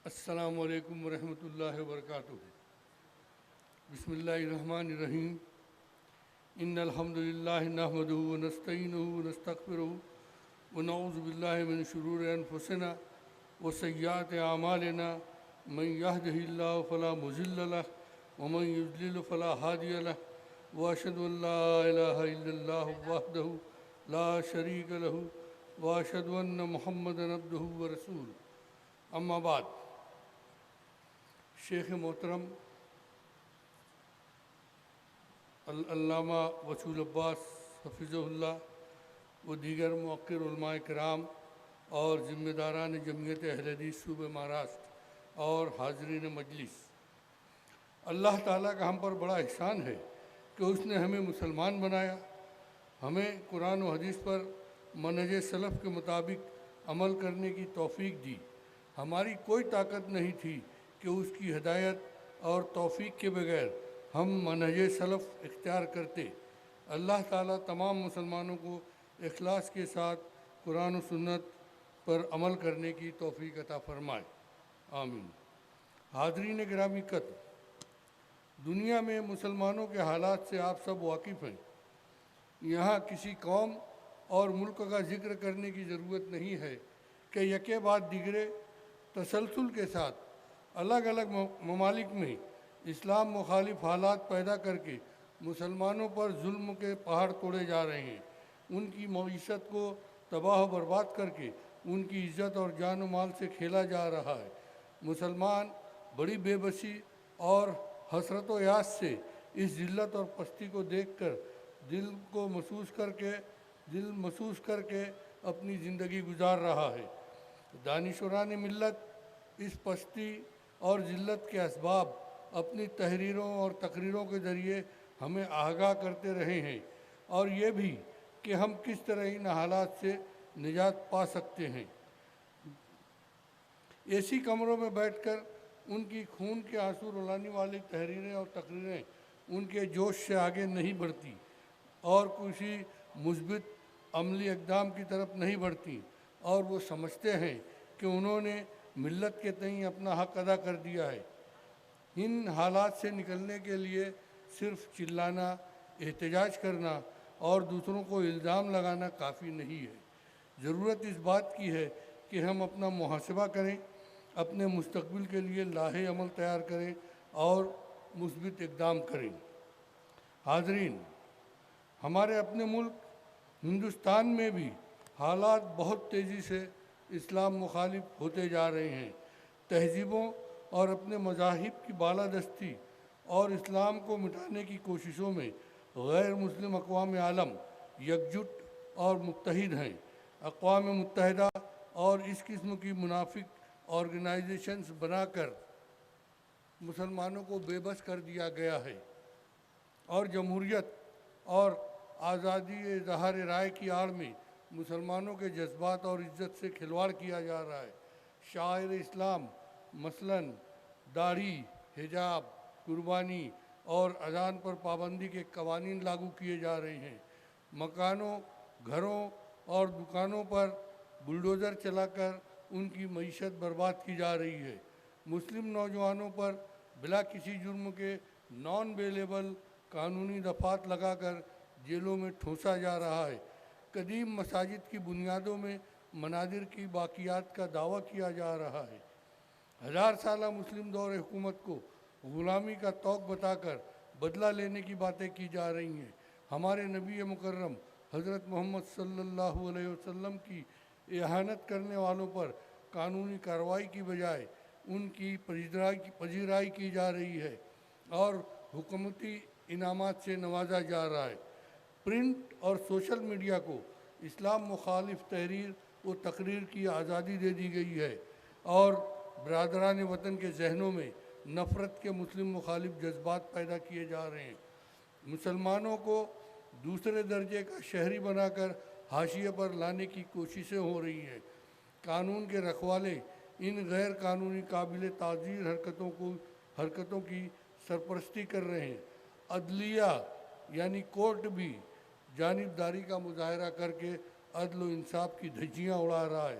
السلام علیکم ورحمۃ اللہ وبرکاتہ۔ بسم اللہ الرحمن الرحیم۔ ان الحمد للہ نحمدہ ونستعینہ ونستغفرہ ونعوذ باللہ من شرور انفسنا وسیئات اعمالنا من یہدہ اللہ فلا مضل لہ ومن یضلل فلا ہادی لہ واشہد ان لا الہ الا اللہ وحدہ لا شریک لہ واشہد ان محمدا عبدہ ورسولہ۔ اما بعد، شیخ محترم علامہ وصول عباس حفظہ اللہ و دیگر موقر علماء کرام اور ذمہ داران جمعیت اہل حدیث صوبہ مہاراشٹر اور حاضرین مجلس، اللہ تعالیٰ کا ہم پر بڑا احسان ہے کہ اس نے ہمیں مسلمان بنایا، ہمیں قرآن و حدیث پر منہج سلف کے مطابق عمل کرنے کی توفیق دی۔ ہماری کوئی طاقت نہیں تھی کہ اس کی ہدایت اور توفیق کے بغیر ہم منہج سلف اختیار کرتے۔ اللہ تعالیٰ تمام مسلمانوں کو اخلاص کے ساتھ قرآن و سنت پر عمل کرنے کی توفیق عطا فرمائے، آمین۔ حاضرین گرامی قدر، دنیا میں مسلمانوں کے حالات سے آپ سب واقف ہیں۔ یہاں کسی قوم اور ملک کا ذکر کرنے کی ضرورت نہیں ہے کہ یکے بعد دیگرے تسلسل کے ساتھ الگ الگ ممالک میں اسلام مخالف حالات پیدا کر کے مسلمانوں پر ظلم کے پہاڑ توڑے جا رہے ہیں، ان کی معیشت کو تباہ و برباد کر کے ان کی عزت اور جان و مال سے کھیلا جا رہا ہے۔ مسلمان بڑی بے بسی اور حسرت و یاس سے اس ذلت اور پستی کو دیکھ کر دل محسوس کر کے اپنی زندگی گزار رہا ہے۔ دانشوران ملت اس پستی اور ذلت کے اسباب اپنی تحریروں اور تقریروں کے ذریعے ہمیں آگاہ کرتے رہے ہیں، اور یہ بھی کہ ہم کس طرح ان حالات سے نجات پا سکتے ہیں۔ ایسی کمروں میں بیٹھ کر ان کی خون کے آنسو رلانے والی تحریریں اور تقریریں ان کے جوش سے آگے نہیں بڑھتی اور کسی مثبت عملی اقدام کی طرف نہیں بڑھتی، اور وہ سمجھتے ہیں کہ انہوں نے ملت کے تئیں اپنا حق ادا کر دیا ہے۔ ان حالات سے نکلنے کے لیے صرف چلانا، احتجاج کرنا اور دوسروں کو الزام لگانا کافی نہیں ہے۔ ضرورت اس بات کی ہے کہ ہم اپنا محاسبہ کریں، اپنے مستقبل کے لیے لاہے عمل تیار کریں اور مثبت اقدام کریں۔ حاضرین، ہمارے اپنے ملک ہندوستان میں بھی حالات بہت تیزی سے اسلام مخالف ہوتے جا رہے ہیں۔ تہذیبوں اور اپنے مذاہب کی بالادستی اور اسلام کو مٹانے کی کوششوں میں غیر مسلم اقوام عالم یکجٹ اور متحد ہیں۔ اقوام متحدہ اور اس قسم کی منافق آرگنائزیشنز بنا کر مسلمانوں کو بے بس کر دیا گیا ہے، اور جمہوریت اور آزادی اظہار رائے کی آڑ میں مسلمانوں کے جذبات اور عزت سے کھلواڑ کیا جا رہا ہے۔ شعائر اسلام مثلاً داڑھی، حجاب، قربانی اور اذان پر پابندی کے قوانین لاگو کیے جا رہے ہیں۔ مکانوں، گھروں اور دکانوں پر بلڈوزر چلا کر ان کی معیشت برباد کی جا رہی ہے۔ مسلم نوجوانوں پر بلا کسی جرم کے نان بیلیبل قانونی دفعات لگا کر جیلوں میں ٹھونسا جا رہا ہے۔ قدیم مساجد کی بنیادوں میں مناظر کی باقیات کا دعویٰ کیا جا رہا ہے۔ 1000 سالہ مسلم دور حکومت کو غلامی کا طوق بتا کر بدلہ لینے کی باتیں کی جا رہی ہیں۔ ہمارے نبی مکرم حضرت محمد صلی اللہ علیہ وسلم کی اہانت کرنے والوں پر قانونی کارروائی کی بجائے ان کی پذیرائی کی جا رہی ہے اور حکومتی انعامات سے نوازا جا رہا ہے۔ پرنٹ اور سوشل میڈیا کو اسلام مخالف تحریر و تقریر کی آزادی دے دی گئی ہے، اور برادران وطن کے ذہنوں میں نفرت کے مسلم مخالف جذبات پیدا کیے جا رہے ہیں۔ مسلمانوں کو دوسرے درجے کا شہری بنا کر حاشیے پر لانے کی کوششیں ہو رہی ہیں۔ قانون کے رکھوالے ان غیر قانونی قابل تعزیر حرکتوں کی سرپرستی کر رہے ہیں۔ عدلیہ یعنی کورٹ بھی جانبداری کا مظاہرہ کر کے عدل و انصاف کی دھجیاں اڑا رہا ہے۔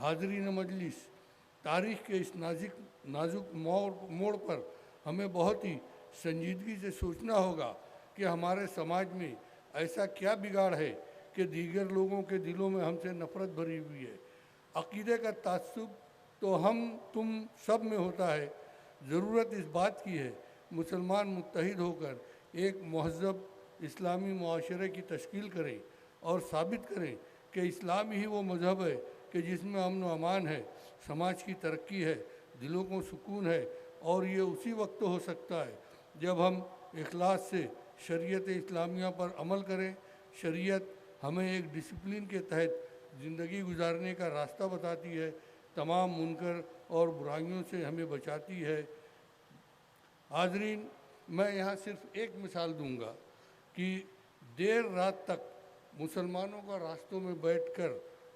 حاضرین مجلس، تاریخ کے اس نازک موڑ پر ہمیں بہت ہی سنجیدگی سے سوچنا ہوگا کہ ہمارے سماج میں ایسا کیا بگاڑ ہے کہ دیگر لوگوں کے دلوں میں ہم سے نفرت بھری ہوئی ہے۔ عقیدے کا تعصب تو ہم تم سب میں ہوتا ہے، ضرورت اس بات کی ہے مسلمان متحد ہو کر ایک مہذب اسلامی معاشرے کی تشکیل کریں اور ثابت کریں کہ اسلام ہی وہ مذہب ہے کہ جس میں امن و امان ہے، سماج کی ترقی ہے، دلوں کو سکون ہے، اور یہ اسی وقت ہو سکتا ہے جب ہم اخلاص سے شریعت اسلامیہ پر عمل کریں۔ شریعت ہمیں ایک ڈسپلن کے تحت زندگی گزارنے کا راستہ بتاتی ہے، تمام منکر اور برائیوں سے ہمیں بچاتی ہے۔ حاضرین، میں یہاں صرف ایک مثال دوں گا کہ دیر رات تک مسلمانوں کا راستوں میں بیٹھ کر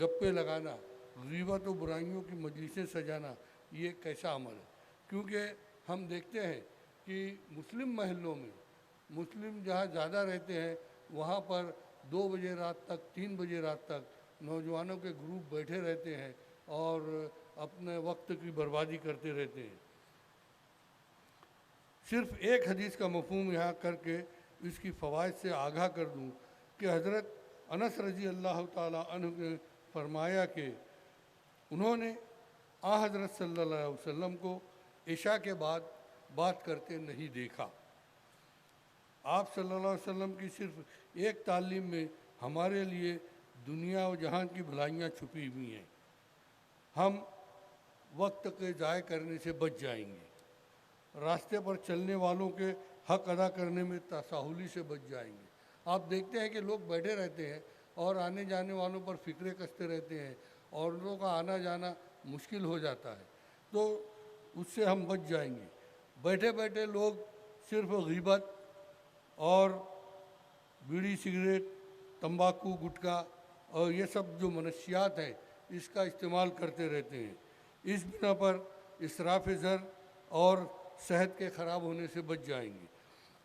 گپے لگانا، غیبت و برائیوں کی مجلسیں سجانا، یہ کیسا عمل ہے؟ کیونکہ ہم دیکھتے ہیں کہ مسلم محلوں میں، مسلم جہاں زیادہ رہتے ہیں، وہاں پر 2 بجے رات تک، 3 بجے رات تک نوجوانوں کے گروپ بیٹھے رہتے ہیں اور اپنے وقت کی بربادی کرتے رہتے ہیں۔ صرف ایک حدیث کا مفہوم یہاں کر کے اس کی فوائد سے آگاہ کر دوں کہ حضرت انس رضی اللہ تعالیٰ عنہ نے فرمایا کہ انہوں نے حضرت صلی اللہ علیہ وسلم کو عشاء کے بعد بات کرتے نہیں دیکھا۔ آپ صلی اللہ علیہ وسلم کی صرف ایک تعلیم میں ہمارے لیے دنیا و جہان کی بھلائیاں چھپی ہوئی ہیں۔ ہم وقت کے ضائع کرنے سے بچ جائیں گے، راستے پر چلنے والوں کے حق ادا کرنے میں تساہلی سے بچ جائیں گے۔ آپ دیکھتے ہیں کہ لوگ بیٹھے رہتے ہیں اور آنے جانے والوں پر فکرے کستے رہتے ہیں، اور ان لوگوں کا آنا جانا مشکل ہو جاتا ہے، تو اس سے ہم بچ جائیں گے۔ بیٹھے بیٹھے لوگ صرف غیبت اور بیڑی سگریٹ، تمباکو، گٹکا اور یہ سب جو منشیات ہیں اس کا استعمال کرتے رہتے ہیں۔ اس بنا پر اسراف زر اور صحت کے خراب ہونے سے بچ جائیں گے۔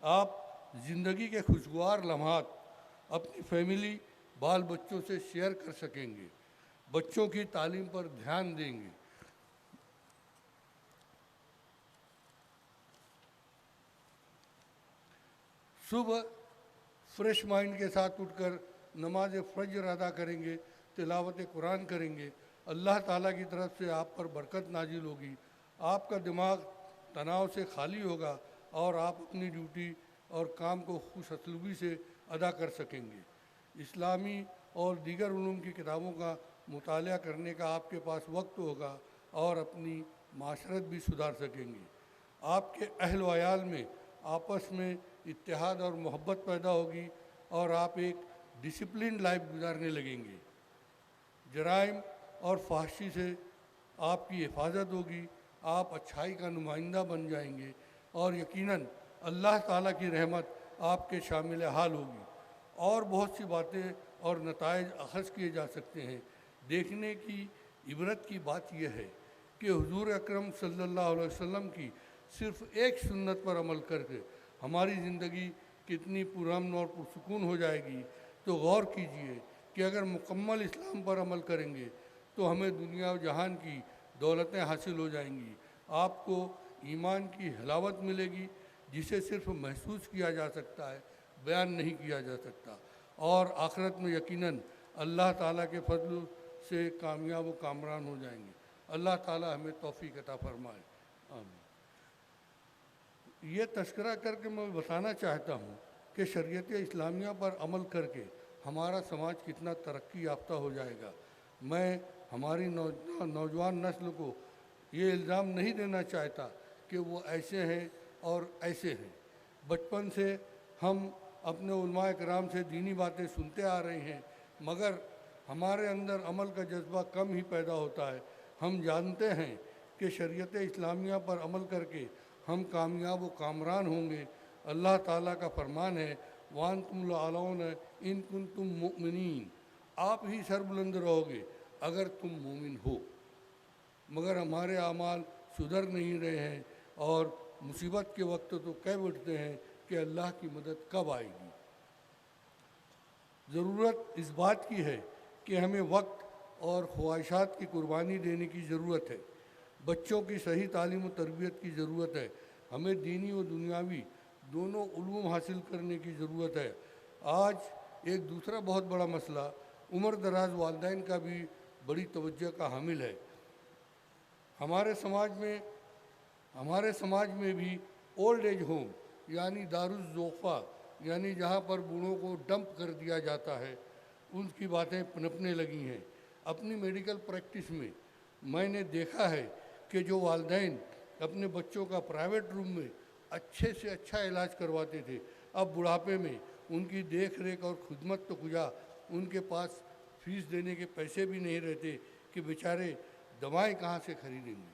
آپ زندگی کے خوشگوار لمحات اپنی فیملی، بال بچوں سے شیئر کر سکیں گے، بچوں کی تعلیم پر دھیان دیں گے۔ صبح فریش مائنڈ کے ساتھ اٹھ کر نماز فجر ادا کریں گے، تلاوت قرآن کریں گے، اللہ تعالیٰ کی طرف سے آپ پر برکت نازل ہوگی، آپ کا دماغ تناؤ سے خالی ہوگا اور آپ اپنی ڈیوٹی اور کام کو خوش اسلوبی سے ادا کر سکیں گے۔ اسلامی اور دیگر علوم کی کتابوں کا مطالعہ کرنے کا آپ کے پاس وقت ہوگا اور اپنی معاشرت بھی سدھار سکیں گے۔ آپ کے اہل و عیال میں آپس میں اتحاد اور محبت پیدا ہوگی اور آپ ایک ڈسپلنڈ لائف گزارنے لگیں گے۔ جرائم اور فحاشی سے آپ کی حفاظت ہوگی، آپ اچھائی کا نمائندہ بن جائیں گے اور یقیناً اللہ تعالیٰ کی رحمت آپ کے شامل حال ہوگی۔ اور بہت سی باتیں اور نتائج اخذ کیے جا سکتے ہیں۔ دیکھنے کی عبرت کی بات یہ ہے کہ حضور اکرم صلی اللہ علیہ وسلم کی صرف ایک سنت پر عمل کر کے ہماری زندگی کتنی پرامن اور پرسکون ہو جائے گی۔ تو غور کیجئے کہ اگر مکمل اسلام پر عمل کریں گے تو ہمیں دنیا و جہان کی دولتیں حاصل ہو جائیں گی۔ آپ کو ایمان کی حلاوت ملے گی جسے صرف محسوس کیا جا سکتا ہے، بیان نہیں کیا جا سکتا، اور آخرت میں یقیناً اللہ تعالیٰ کے فضل سے کامیاب و کامران ہو جائیں گے۔ اللہ تعالیٰ ہمیں توفیق عطا فرمائے، آمین۔ یہ تذکرہ کر کے میں بتانا چاہتا ہوں کہ شریعت اسلامیہ پر عمل کر کے ہمارا سماج کتنا ترقی یافتہ ہو جائے گا۔ میں ہماری نوجوان نسل کو یہ الزام نہیں دینا چاہتا کہ وہ ایسے ہیں اور ایسے ہیں۔ بچپن سے ہم اپنے علماء کرام سے دینی باتیں سنتے آ رہے ہیں، مگر ہمارے اندر عمل کا جذبہ کم ہی پیدا ہوتا ہے۔ ہم جانتے ہیں کہ شریعت اسلامیہ پر عمل کر کے ہم کامیاب و کامران ہوں گے۔ اللہ تعالیٰ کا فرمان ہے، وَأَنْتُمُ الْأَعْلَوْنَ إِن كُنتُم مُؤْمِنِينَ، آپ ہی سربلند رہو گے اگر تم مومن ہو۔ مگر ہمارے اعمال سدھر نہیں رہے ہیں اور مصیبت کے وقت تو کہہ اٹھتے ہیں کہ اللہ کی مدد کب آئے گی۔ ضرورت اس بات کی ہے کہ ہمیں وقت اور خواہشات کی قربانی دینے کی ضرورت ہے۔ بچوں کی صحیح تعلیم و تربیت کی ضرورت ہے. ہمیں دینی و دنیاوی دونوں علوم حاصل کرنے کی ضرورت ہے. آج ایک دوسرا بہت بڑا مسئلہ عمر دراز والدین کا بھی بڑی توجہ کا حامل ہے. ہمارے سماج میں بھی اولڈ ایج ہوم یعنی دارالضعفا یعنی جہاں پر بوڑھوں کو ڈمپ کر دیا جاتا ہے ان کی باتیں پنپنے لگی ہیں. اپنی میڈیکل پریکٹس میں نے دیکھا ہے کہ جو والدین اپنے بچوں کا پرائیویٹ روم میں اچھے سے اچھا علاج کرواتے تھے اب بڑھاپے میں ان کی دیکھ ریکھ اور خدمت تو کجا ان کے پاس فیس دینے کے پیسے بھی نہیں رہتے کہ بیچارے دوائیں کہاں سے خریدیں گے.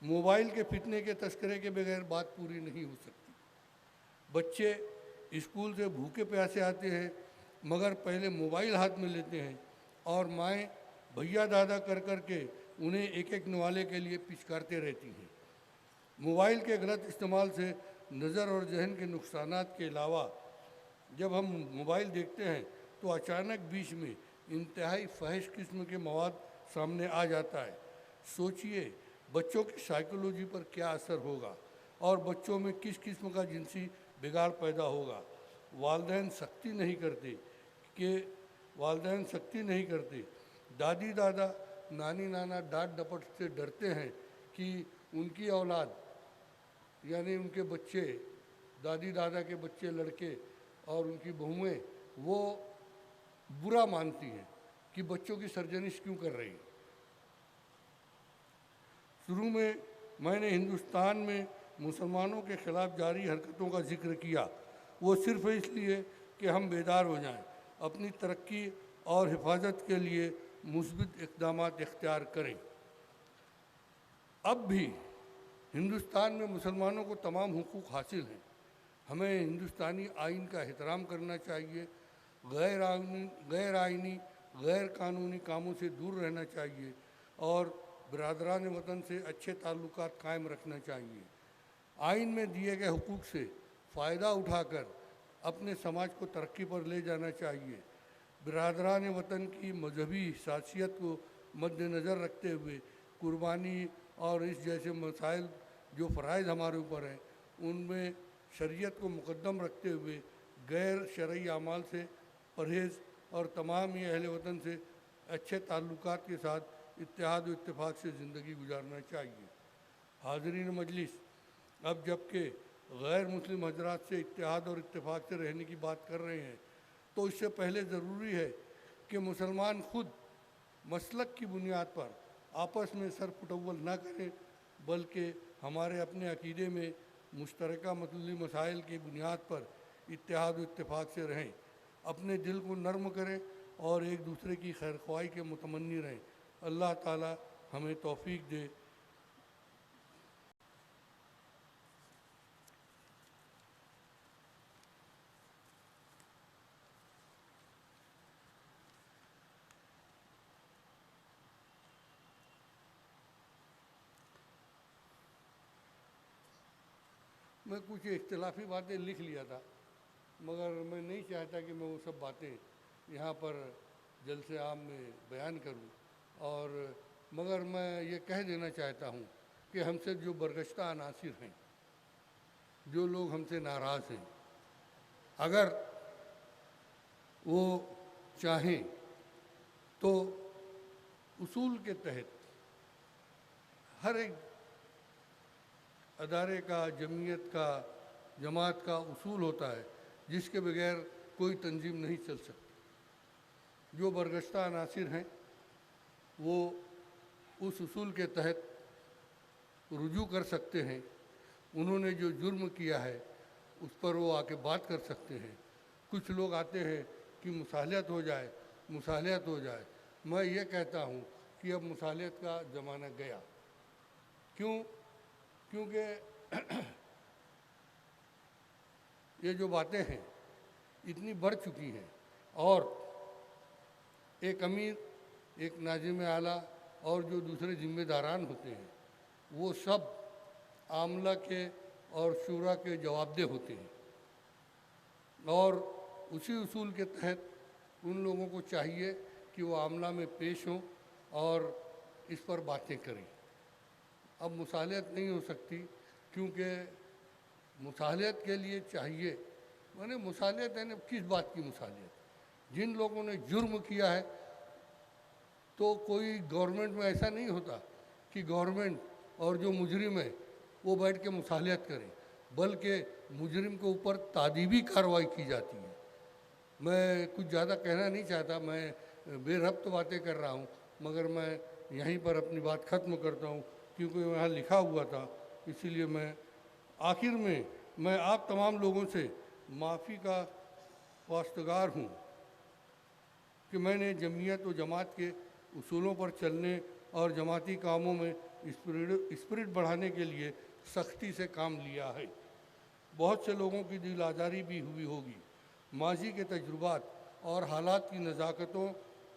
موبائل کے فتنے کے تذکرے کے بغیر بات پوری نہیں ہو سکتی. بچے اسکول سے بھوکے پیاسے آتے ہیں مگر پہلے موبائل ہاتھ میں لیتے ہیں اور مائیں بھیا دادا کر کر کے انہیں ایک ایک نوالے کے لیے پچکارتے رہتی ہیں. موبائل کے غلط استعمال سے نظر اور ذہن کے نقصانات کے علاوہ جب ہم موبائل دیکھتے ہیں تو اچانک بیچ میں انتہائی فحش قسم کے مواد سامنے آ جاتا ہے. سوچئے بچوں کی سائیکولوجی پر کیا اثر ہوگا اور بچوں میں کس قسم کا جنسی بگاڑ پیدا ہوگا. والدین سختی نہیں کرتے. دادی دادا نانی نانا ڈانٹ ڈپٹ سے ڈرتے ہیں کہ ان کی اولاد یعنی ان کے بچے دادی دادا کے بچے لڑکے اور ان کی بہویں وہ برا مانتی ہیں کہ بچوں کی سرجنش کیوں کر رہی. شروع میں نے ہندوستان میں مسلمانوں کے خلاف جاری حرکتوں کا ذکر کیا. وہ صرف اس لیے کہ ہم بیدار ہو جائیں اپنی ترقی اور حفاظت کے لیے مثبت اقدامات اختیار کریں. اب بھی ہندوستان میں مسلمانوں کو تمام حقوق حاصل ہیں. ہمیں ہندوستانی آئین کا احترام کرنا چاہیے. غیر آئینی غیر قانونی کاموں سے دور رہنا چاہیے اور برادران وطن سے اچھے تعلقات قائم رکھنا چاہیے. آئین میں دیے گئے حقوق سے فائدہ اٹھا کر اپنے سماج کو ترقی پر لے جانا چاہیے. برادران وطن کی مذہبی حساسیت کو مد نظر رکھتے ہوئے قربانی اور اس جیسے مسائل جو فرائض ہمارے اوپر ہیں ان میں شریعت کو مقدم رکھتے ہوئے غیر شرعی اعمال سے پرہیز اور تمام ہی اہل وطن سے اچھے تعلقات کے ساتھ اتحاد و اتفاق سے زندگی گزارنا چاہیے. حاضرین مجلس، اب جب کہ غیر مسلم حضرات سے اتحاد اور اتفاق سے رہنے کی بات کر رہے ہیں تو اس سے پہلے ضروری ہے کہ مسلمان خود مسلک کی بنیاد پر آپس میں سر پٹول نہ کریں بلکہ ہمارے اپنے عقیدے میں مشترکہ مطلوبی مسائل کی بنیاد پر اتحاد و اتفاق سے رہیں. اپنے دل کو نرم کریں اور ایک دوسرے کی خیرخواہی کے متمنی رہیں. اللہ تعالی ہمیں توفیق دے. میں کچھ اختلافی باتیں لکھ لیا تھا مگر میں نہیں چاہتا کہ میں وہ سب باتیں یہاں پر جلسے عام میں بیان کروں اور مگر میں یہ کہہ دینا چاہتا ہوں کہ ہم سے جو برگشتہ عناصر ہیں جو لوگ ہم سے ناراض ہیں اگر وہ چاہیں تو اصول کے تحت ہر ایک ادارے کا جمعیت کا جماعت کا اصول ہوتا ہے جس کے بغیر کوئی تنظیم نہیں چل سکتی. جو برگشتہ عناصر ہیں وہ اس اصول کے تحت رجوع کر سکتے ہیں. انہوں نے جو جرم کیا ہے اس پر وہ آ کے بات کر سکتے ہیں. کچھ لوگ آتے ہیں کہ مصالحت ہو جائے. میں یہ کہتا ہوں کہ اب مصالحت کا زمانہ گیا. کیونکہ یہ جو باتیں ہیں اتنی بڑھ چکی ہیں اور ایک امیر ایک ناظم اعلیٰ اور جو دوسرے ذمہ داران ہوتے ہیں وہ سب عاملہ کے اور شورا کے جواب دہ ہوتے ہیں اور اسی اصول کے تحت ان لوگوں کو چاہیے کہ وہ عاملہ میں پیش ہوں اور اس پر باتیں کریں. اب مصالحت نہیں ہو سکتی، کیونکہ مصالحت کے لیے چاہیے، میں نے مصالحت ہے نا، کس بات کی مصالحت؟ جن لوگوں نے جرم کیا ہے تو کوئی گورنمنٹ میں ایسا نہیں ہوتا کہ گورنمنٹ اور جو مجرم ہے وہ بیٹھ کے مصالحت کرے، بلکہ مجرم کے اوپر تادیبی کارروائی کی جاتی ہے۔ میں کچھ زیادہ کہنا نہیں چاہتا، میں بے ربط باتیں کر رہا ہوں، مگر میں یہیں پر اپنی بات ختم کرتا ہوں، کیونکہ وہاں لکھا ہوا تھا، اسی لیے میں آخر میں آپ تمام لوگوں سے معافی کا واستگار ہوں کہ میں نے جمعیت و جماعت کے اصولوں پر چلنے اور جماعتی کاموں میں اسپرٹ بڑھانے کے لیے سختی سے کام لیا ہے۔ بہت سے لوگوں کی دل آزاری بھی ہوئی ہوگی۔ ماضی کے تجربات اور حالات کی نزاکتوں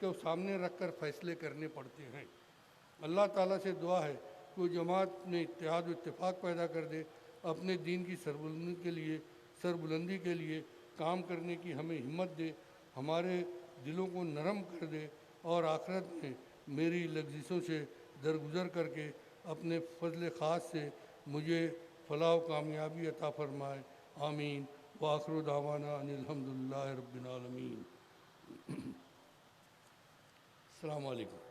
کو سامنے رکھ کر فیصلے کرنے پڑتے ہیں۔ اللہ تعالیٰ سے دعا ہے کہ وہ جماعت میں اتحاد و اتفاق پیدا کر دے، اپنے دین کی سربلندی کے لیے کام کرنے کی ہمیں ہمت دے، ہمارے دلوں کو نرم کر دے، اور آخرت میں میری لغزشوں سے درگزر کر کے اپنے فضل خاص سے مجھے فلاح و کامیابی عطا فرمائے۔ آمین۔ وآخر دعوانا ان الحمدللہ رب العالمین۔ السلام علیکم۔